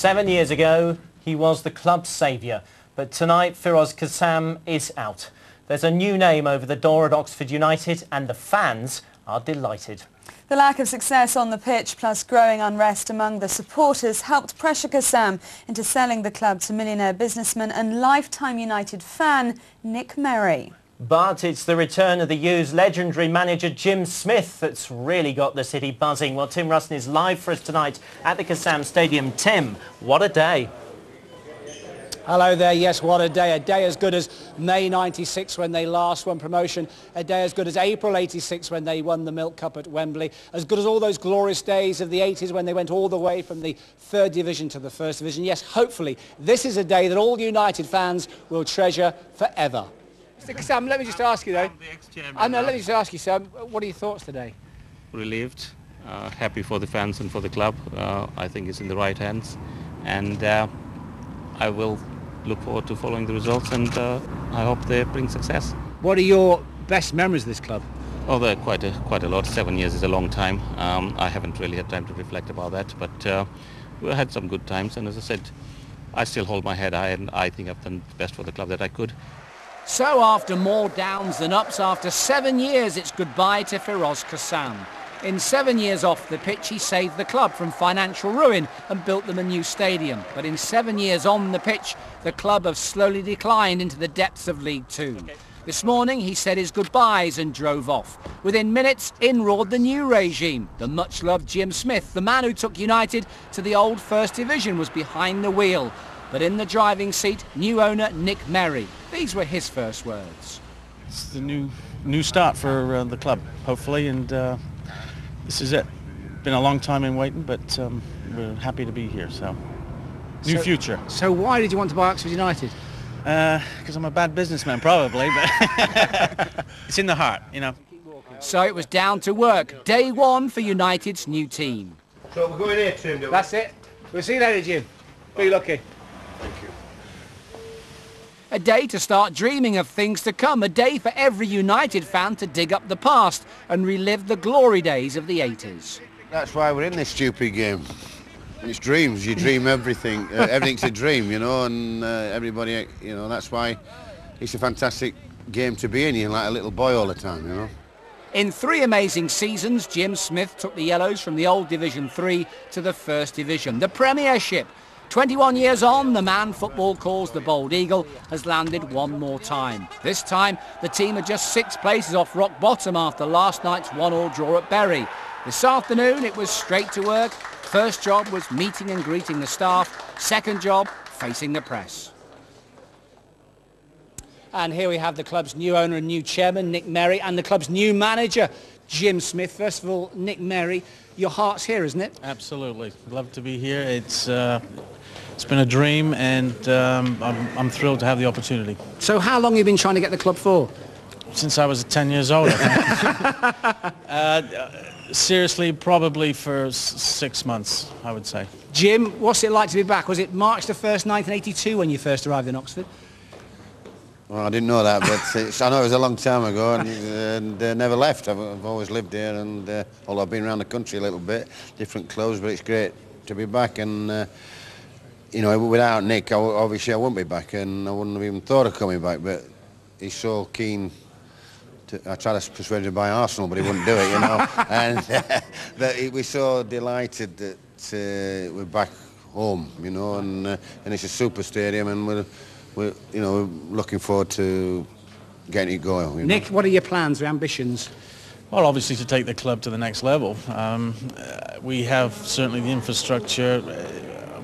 7 years ago, he was the club's saviour. But tonight, Firoz Kassam is out. There's a new name over the door at Oxford United, and the fans are delighted. The lack of success on the pitch plus growing unrest among the supporters helped pressure Kassam into selling the club to millionaire businessman and lifetime United fan Nick Merry. But it's the return of the U's legendary manager Jim Smith that's really got the city buzzing. Well, Tim Ruston is live for us tonight at the Kassam Stadium. Tim, what a day. Hello there, yes, what a day. A day as good as May 96 when they last won promotion. A day as good as April 86 when they won the Milk Cup at Wembley. As good as all those glorious days of the 80s when they went all the way from the third division to the first division. Yes, hopefully, this is a day that all United fans will treasure forever. Mr. Kassam, let me just ask you though. Let me just ask you, Sam, what are your thoughts today? Relieved, happy for the fans and for the club. I think it's in the right hands, and I will look forward to following the results, and I hope they bring success. What are your best memories of this club? Oh, there are quite a lot. 7 years is a long time. I haven't really had time to reflect about that, but we had some good times, and as I said, I still hold my head high, and I think I've done the best for the club that I could. So after more downs than ups, after 7 years, it's goodbye to Firoz Kassam. In 7 years off the pitch, he saved the club from financial ruin and built them a new stadium. But in 7 years on the pitch, the club have slowly declined into the depths of League Two. This morning, he said his goodbyes and drove off. Within minutes, in roared the new regime. The much-loved Jim Smith, the man who took United to the old First Division, was behind the wheel. But in the driving seat, new owner Nick Merry. These were his first words. It's the new start for the club, hopefully, and this is it. Been a long time in waiting, but we're happy to be here, so new future. So why did you want to buy Oxford United? Because I'm a bad businessman, probably, but it's in the heart, you know. So it was down to work. Day one for United's new team. So we're going here, Tim, don't we? That's it. We'll see you later, Jim. Be lucky. Thank you. A day to start dreaming of things to come. A day for every United fan to dig up the past and relive the glory days of the 80s. That's why we're in this stupid game. It's dreams. You dream everything. Everything's a dream, you know, and everybody, you know, that's why it's a fantastic game to be in. You're like a little boy all the time, you know. In 3 amazing seasons, Jim Smith took the Yellows from the old Division 3 to the First Division, the Premiership. 21 years on, the man football calls the Bold Eagle has landed one more time. This time, the team are just 6 places off rock bottom after last night's 1-1 draw at Bury. This afternoon, it was straight to work. First job was meeting and greeting the staff. Second job, facing the press. And here we have the club's new owner and new chairman, Nick Merry, and the club's new manager, Jim Smith. First of all, Nick Merry, your heart's here, isn't it? Absolutely. Love to be here. It's been a dream, and I'm thrilled to have the opportunity. So how long have you been trying to get the club for? Since I was 10 years old, I think. Seriously, probably for 6 months, I would say. Jim, what's it like to be back? Was it March the 1st, 1982 when you first arrived in Oxford? Well, I didn't know that, but I know it was a long time ago, and never left. I've always lived here, and although I've been around the country a little bit, different clubs, but it's great to be back. And you know, without Nick, obviously I wouldn't be back, and I wouldn't have even thought of coming back. But he's so keen. I tried to persuade him to buy Arsenal, but he wouldn't do it, you know. And but we're so delighted that we're back home, you know, and it's a super stadium, and we're looking forward to getting it going. You Nick, know? what are your plans, your ambitions? Well, obviously to take the club to the next level. We have certainly the infrastructure,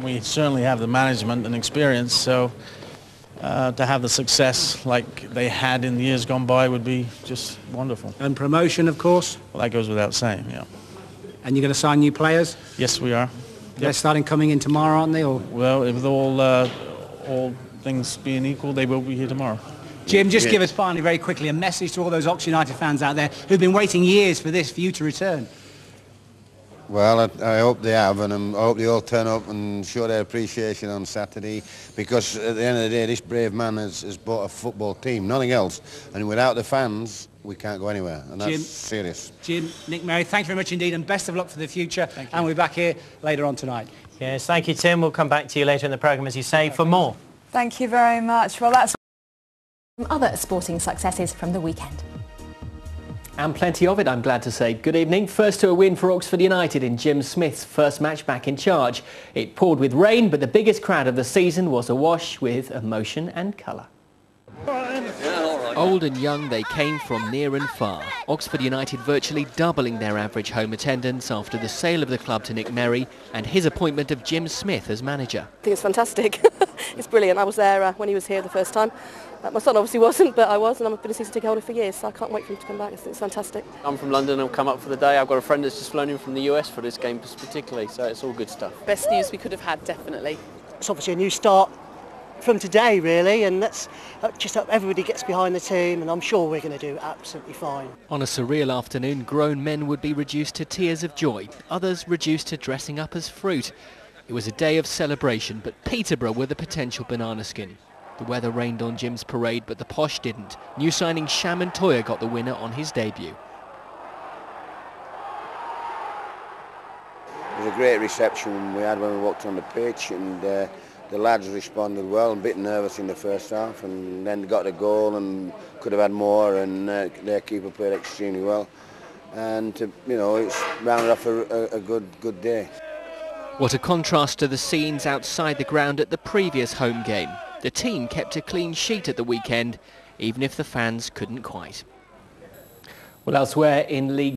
we certainly have the management and experience, so to have the success like they had in the years gone by would be just wonderful. And promotion, of course? Well, that goes without saying, yeah. And you're going to sign new players? Yes, we are. They're starting coming in tomorrow, aren't they? Or? Well, with all things being equal, they will be here tomorrow. Jim, just give us finally, very quickly, a message to all those Oxford United fans out there who've been waiting years for you to return. Well, I hope they have, and I hope they all turn up and show their appreciation on Saturday, because at the end of the day, this brave man has bought a football team, nothing else, and without the fans, we can't go anywhere, and that's serious. Jim, Nick, Mary, thank you very much indeed, and best of luck for the future, and we'll be back here later on tonight. Yes, thank you, Tim. We'll come back to you later in the programme, as you say, for more. Thank you very much. Well, that's other sporting successes from the weekend. And plenty of it, I'm glad to say. Good evening. First to a win for Oxford United in Jim Smith's first match back in charge. It poured with rain, but the biggest crowd of the season was awash with emotion and colour. Old and young, they came from near and far. Oxford United virtually doubling their average home attendance after the sale of the club to Nick Merry and his appointment of Jim Smith as manager. I think it's fantastic. It's brilliant. I was there when he was here the first time. My son obviously wasn't, but I was, and I've been a season ticket holder for years, so I can't wait for him to come back. I think it's fantastic. I'm from London, I've come up for the day. I've got a friend that's just flown in from the US for this game particularly, so it's all good stuff. Best news we could have had, definitely. It's obviously a new start from today, really, and let's just hope everybody gets behind the team, and I'm sure we're going to do absolutely fine. On a surreal afternoon, grown men would be reduced to tears of joy, others reduced to dressing up as fruit. It was a day of celebration, but Peterborough were the potential banana skin. The weather rained on Jim's parade, but the posh didn't. New signing Sham Toya got the winner on his debut. It was a great reception we had when we walked on the pitch, and the lads responded well, a bit nervous in the first half, and then got a goal and could have had more, and their keeper played extremely well. And it's rounded off a good day. What a contrast to the scenes outside the ground at the previous home game. The team kept a clean sheet at the weekend, even if the fans couldn't quite. Well, elsewhere in League